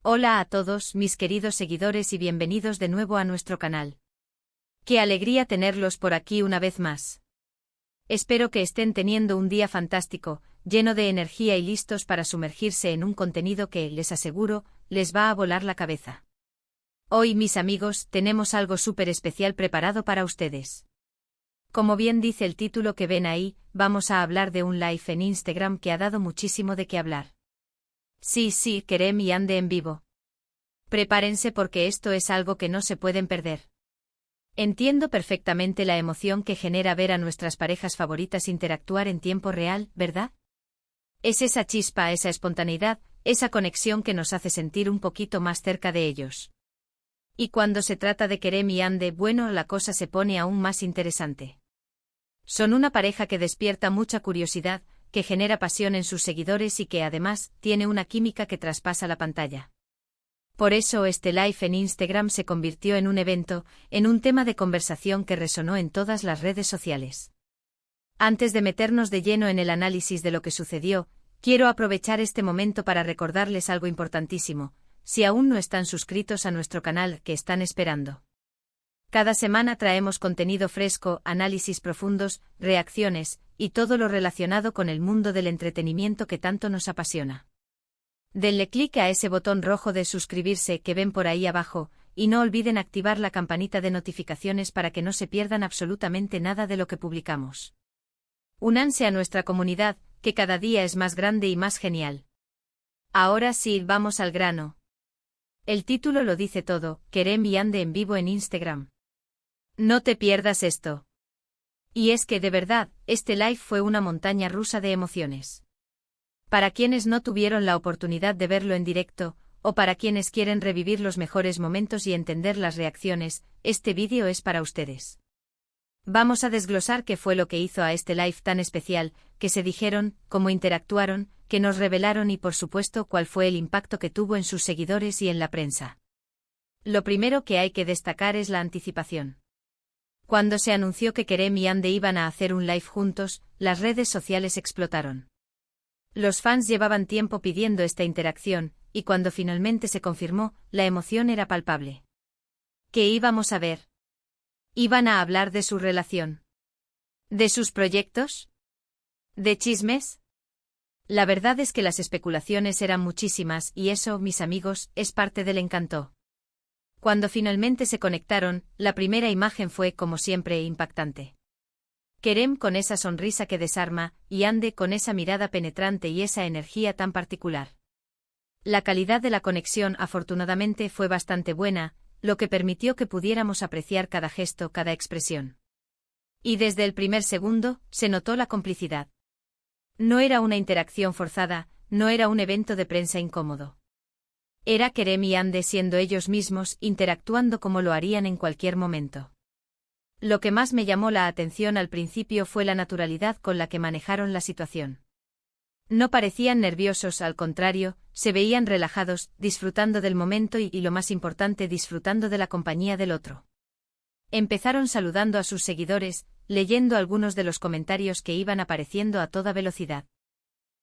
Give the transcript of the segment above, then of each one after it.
Hola a todos mis queridos seguidores y bienvenidos de nuevo a nuestro canal. Qué alegría tenerlos por aquí una vez más. Espero que estén teniendo un día fantástico, lleno de energía y listos para sumergirse en un contenido que, les aseguro, les va a volar la cabeza. Hoy, mis amigos, tenemos algo súper especial preparado para ustedes. Como bien dice el título que ven ahí, vamos a hablar de un live en Instagram que ha dado muchísimo de qué hablar. Sí, Kerem y Ande en vivo. Prepárense porque esto es algo que no se pueden perder. Entiendo perfectamente la emoción que genera ver a nuestras parejas favoritas interactuar en tiempo real, ¿verdad? Es esa chispa, esa espontaneidad, esa conexión que nos hace sentir un poquito más cerca de ellos. Y cuando se trata de Kerem y Ande, bueno, la cosa se pone aún más interesante. Son una pareja que despierta mucha curiosidad, que genera pasión en sus seguidores y que además tiene una química que traspasa la pantalla. Por eso este live en Instagram se convirtió en un evento, en un tema de conversación que resonó en todas las redes sociales. Antes de meternos de lleno en el análisis de lo que sucedió, quiero aprovechar este momento para recordarles algo importantísimo: si aún no están suscritos a nuestro canal, ¿qué están esperando? Cada semana traemos contenido fresco, análisis profundos, reacciones, y todo lo relacionado con el mundo del entretenimiento que tanto nos apasiona. Denle clic a ese botón rojo de suscribirse que ven por ahí abajo, y no olviden activar la campanita de notificaciones para que no se pierdan absolutamente nada de lo que publicamos. Únanse a nuestra comunidad, que cada día es más grande y más genial. Ahora sí, vamos al grano. El título lo dice todo: Kerem y Ande en vivo en Instagram. No te pierdas esto. Y es que de verdad, este live fue una montaña rusa de emociones. Para quienes no tuvieron la oportunidad de verlo en directo, o para quienes quieren revivir los mejores momentos y entender las reacciones, este vídeo es para ustedes. Vamos a desglosar qué fue lo que hizo a este live tan especial, qué se dijeron, cómo interactuaron, qué nos revelaron y por supuesto cuál fue el impacto que tuvo en sus seguidores y en la prensa. Lo primero que hay que destacar es la anticipación. Cuando se anunció que Kerem y Ande iban a hacer un live juntos, las redes sociales explotaron. Los fans llevaban tiempo pidiendo esta interacción, y cuando finalmente se confirmó, la emoción era palpable. ¿Qué íbamos a ver? ¿Iban a hablar de su relación? ¿De sus proyectos? ¿De chismes? La verdad es que las especulaciones eran muchísimas y eso, mis amigos, es parte del encanto. Cuando finalmente se conectaron, la primera imagen fue, como siempre, impactante. Kerem con esa sonrisa que desarma, y Ande con esa mirada penetrante y esa energía tan particular. La calidad de la conexión afortunadamente fue bastante buena, lo que permitió que pudiéramos apreciar cada gesto, cada expresión. Y desde el primer segundo, se notó la complicidad. No era una interacción forzada, no era un evento de prensa incómodo. Era Kerem y Ande siendo ellos mismos, interactuando como lo harían en cualquier momento. Lo que más me llamó la atención al principio fue la naturalidad con la que manejaron la situación. No parecían nerviosos, al contrario, se veían relajados, disfrutando del momento y lo más importante, disfrutando de la compañía del otro. Empezaron saludando a sus seguidores, leyendo algunos de los comentarios que iban apareciendo a toda velocidad.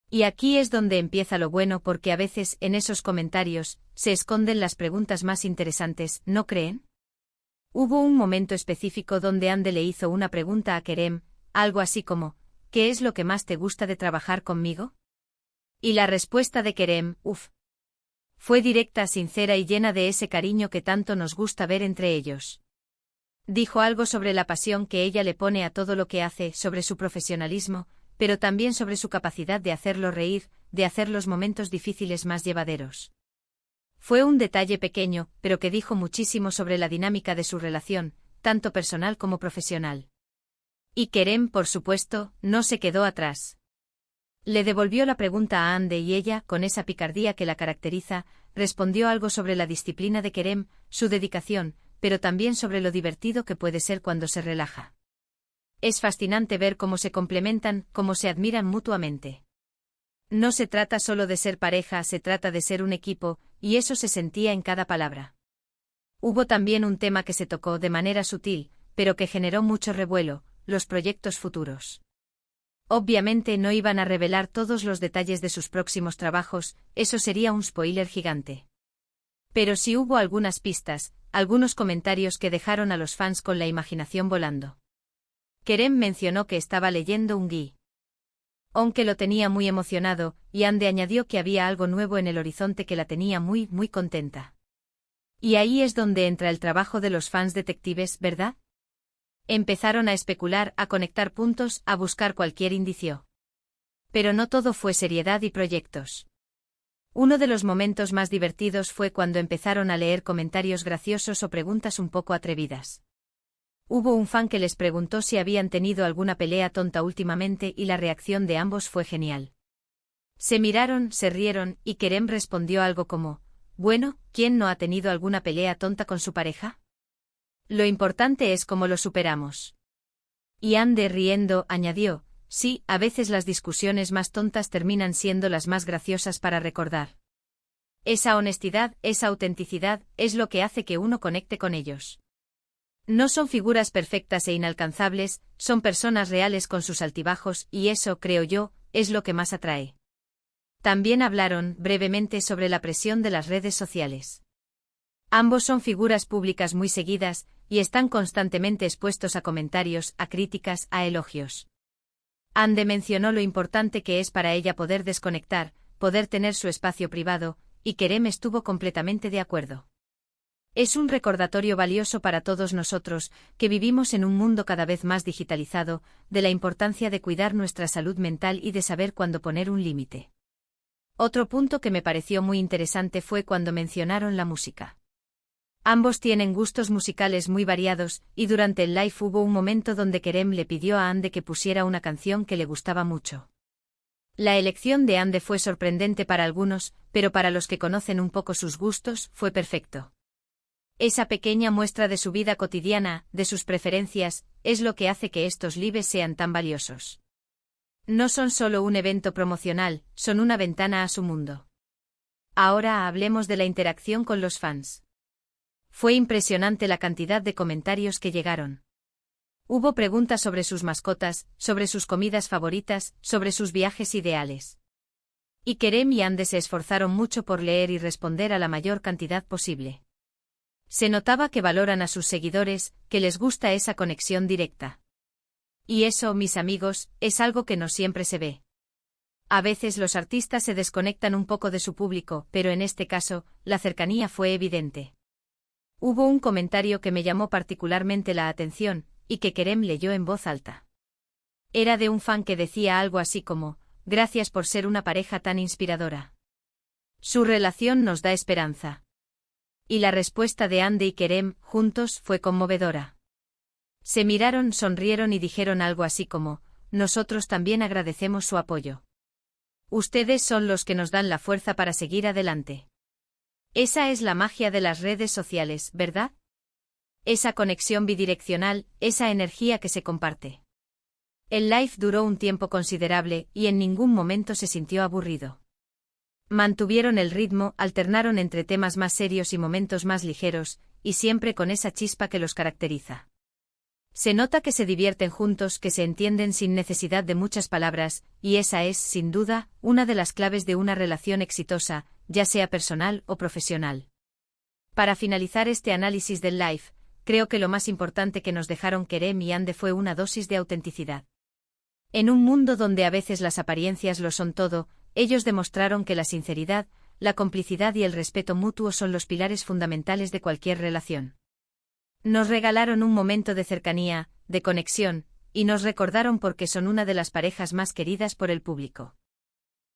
Y aquí es donde empieza lo bueno, porque a veces, en esos comentarios, se esconden las preguntas más interesantes, ¿no creen? Hubo un momento específico donde Ande le hizo una pregunta a Kerem, algo así como: ¿qué es lo que más te gusta de trabajar conmigo? Y la respuesta de Kerem, fue directa, sincera y llena de ese cariño que tanto nos gusta ver entre ellos. Dijo algo sobre la pasión que ella le pone a todo lo que hace, sobre su profesionalismo, pero también sobre su capacidad de hacerlo reír, de hacer los momentos difíciles más llevaderos. Fue un detalle pequeño, pero que dijo muchísimo sobre la dinámica de su relación, tanto personal como profesional. Y Kerem, por supuesto, no se quedó atrás. Le devolvió la pregunta a Ande y ella, con esa picardía que la caracteriza, respondió algo sobre la disciplina de Kerem, su dedicación, pero también sobre lo divertido que puede ser cuando se relaja. Es fascinante ver cómo se complementan, cómo se admiran mutuamente. No se trata solo de ser pareja, se trata de ser un equipo, y eso se sentía en cada palabra. Hubo también un tema que se tocó de manera sutil, pero que generó mucho revuelo: los proyectos futuros. Obviamente no iban a revelar todos los detalles de sus próximos trabajos, eso sería un spoiler gigante. Pero sí hubo algunas pistas, algunos comentarios que dejaron a los fans con la imaginación volando. Kerem mencionó que estaba leyendo un guión. Aunque lo tenía muy emocionado, y Ande añadió que había algo nuevo en el horizonte que la tenía muy, muy contenta. Y ahí es donde entra el trabajo de los fans detectives, ¿verdad? Empezaron a especular, a conectar puntos, a buscar cualquier indicio. Pero no todo fue seriedad y proyectos. Uno de los momentos más divertidos fue cuando empezaron a leer comentarios graciosos o preguntas un poco atrevidas. Hubo un fan que les preguntó si habían tenido alguna pelea tonta últimamente y la reacción de ambos fue genial. Se miraron, se rieron, y Kerem respondió algo como, bueno, ¿quién no ha tenido alguna pelea tonta con su pareja? Lo importante es cómo lo superamos. Y Ande riendo, añadió, sí, a veces las discusiones más tontas terminan siendo las más graciosas para recordar. Esa honestidad, esa autenticidad, es lo que hace que uno conecte con ellos. No son figuras perfectas e inalcanzables, son personas reales con sus altibajos y eso, creo yo, es lo que más atrae. También hablaron, brevemente, sobre la presión de las redes sociales. Ambos son figuras públicas muy seguidas, y están constantemente expuestos a comentarios, a críticas, a elogios. Ande mencionó lo importante que es para ella poder desconectar, poder tener su espacio privado, y Kerem estuvo completamente de acuerdo. Es un recordatorio valioso para todos nosotros, que vivimos en un mundo cada vez más digitalizado, de la importancia de cuidar nuestra salud mental y de saber cuándo poner un límite. Otro punto que me pareció muy interesante fue cuando mencionaron la música. Ambos tienen gustos musicales muy variados, y durante el live hubo un momento donde Kerem le pidió a Ande que pusiera una canción que le gustaba mucho. La elección de Ande fue sorprendente para algunos, pero para los que conocen un poco sus gustos, fue perfecto. Esa pequeña muestra de su vida cotidiana, de sus preferencias, es lo que hace que estos lives sean tan valiosos. No son solo un evento promocional, son una ventana a su mundo. Ahora hablemos de la interacción con los fans. Fue impresionante la cantidad de comentarios que llegaron. Hubo preguntas sobre sus mascotas, sobre sus comidas favoritas, sobre sus viajes ideales. Y Kerem y Ande se esforzaron mucho por leer y responder a la mayor cantidad posible. Se notaba que valoran a sus seguidores, que les gusta esa conexión directa. Y eso, mis amigos, es algo que no siempre se ve. A veces los artistas se desconectan un poco de su público, pero en este caso, la cercanía fue evidente. Hubo un comentario que me llamó particularmente la atención, y que Kerem leyó en voz alta. Era de un fan que decía algo así como, gracias por ser una pareja tan inspiradora. Su relación nos da esperanza. Y la respuesta de Ande y Kerem, juntos, fue conmovedora. Se miraron, sonrieron y dijeron algo así como, nosotros también agradecemos su apoyo. Ustedes son los que nos dan la fuerza para seguir adelante. Esa es la magia de las redes sociales, ¿verdad? Esa conexión bidireccional, esa energía que se comparte. El live duró un tiempo considerable y en ningún momento se sintió aburrido. Mantuvieron el ritmo, alternaron entre temas más serios y momentos más ligeros, y siempre con esa chispa que los caracteriza. Se nota que se divierten juntos, que se entienden sin necesidad de muchas palabras, y esa es, sin duda, una de las claves de una relación exitosa, ya sea personal o profesional. Para finalizar este análisis del live, creo que lo más importante que nos dejaron Kerem y Ande fue una dosis de autenticidad. En un mundo donde a veces las apariencias lo son todo, ellos demostraron que la sinceridad, la complicidad y el respeto mutuo son los pilares fundamentales de cualquier relación. Nos regalaron un momento de cercanía, de conexión, y nos recordaron por qué son una de las parejas más queridas por el público.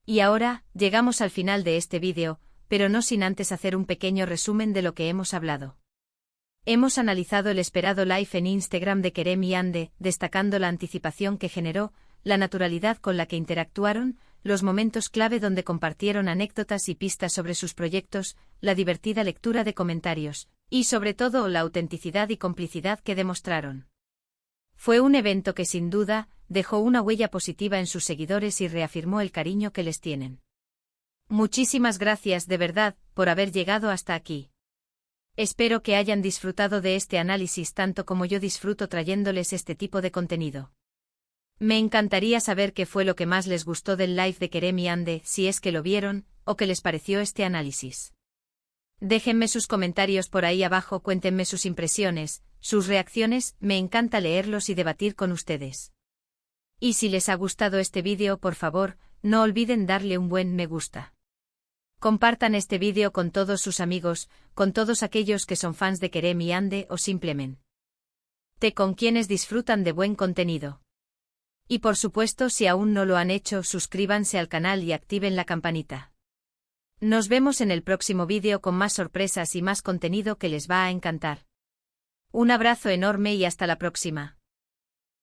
Y ahora, llegamos al final de este vídeo, pero no sin antes hacer un pequeño resumen de lo que hemos hablado. Hemos analizado el esperado live en Instagram de Kerem y Ande, destacando la anticipación que generó, la naturalidad con la que interactuaron, los momentos clave donde compartieron anécdotas y pistas sobre sus proyectos, la divertida lectura de comentarios, y sobre todo la autenticidad y complicidad que demostraron. Fue un evento que sin duda, dejó una huella positiva en sus seguidores y reafirmó el cariño que les tienen. Muchísimas gracias de verdad, por haber llegado hasta aquí. Espero que hayan disfrutado de este análisis tanto como yo disfruto trayéndoles este tipo de contenido. Me encantaría saber qué fue lo que más les gustó del live de Kerem y Ande, si es que lo vieron, o qué les pareció este análisis. Déjenme sus comentarios por ahí abajo, cuéntenme sus impresiones, sus reacciones, me encanta leerlos y debatir con ustedes. Y si les ha gustado este vídeo, por favor, no olviden darle un buen me gusta. Compartan este vídeo con todos sus amigos, con todos aquellos que son fans de Kerem y Ande o simplemente con quienes disfrutan de buen contenido. Y por supuesto, si aún no lo han hecho, suscríbanse al canal y activen la campanita. Nos vemos en el próximo vídeo con más sorpresas y más contenido que les va a encantar. Un abrazo enorme y hasta la próxima.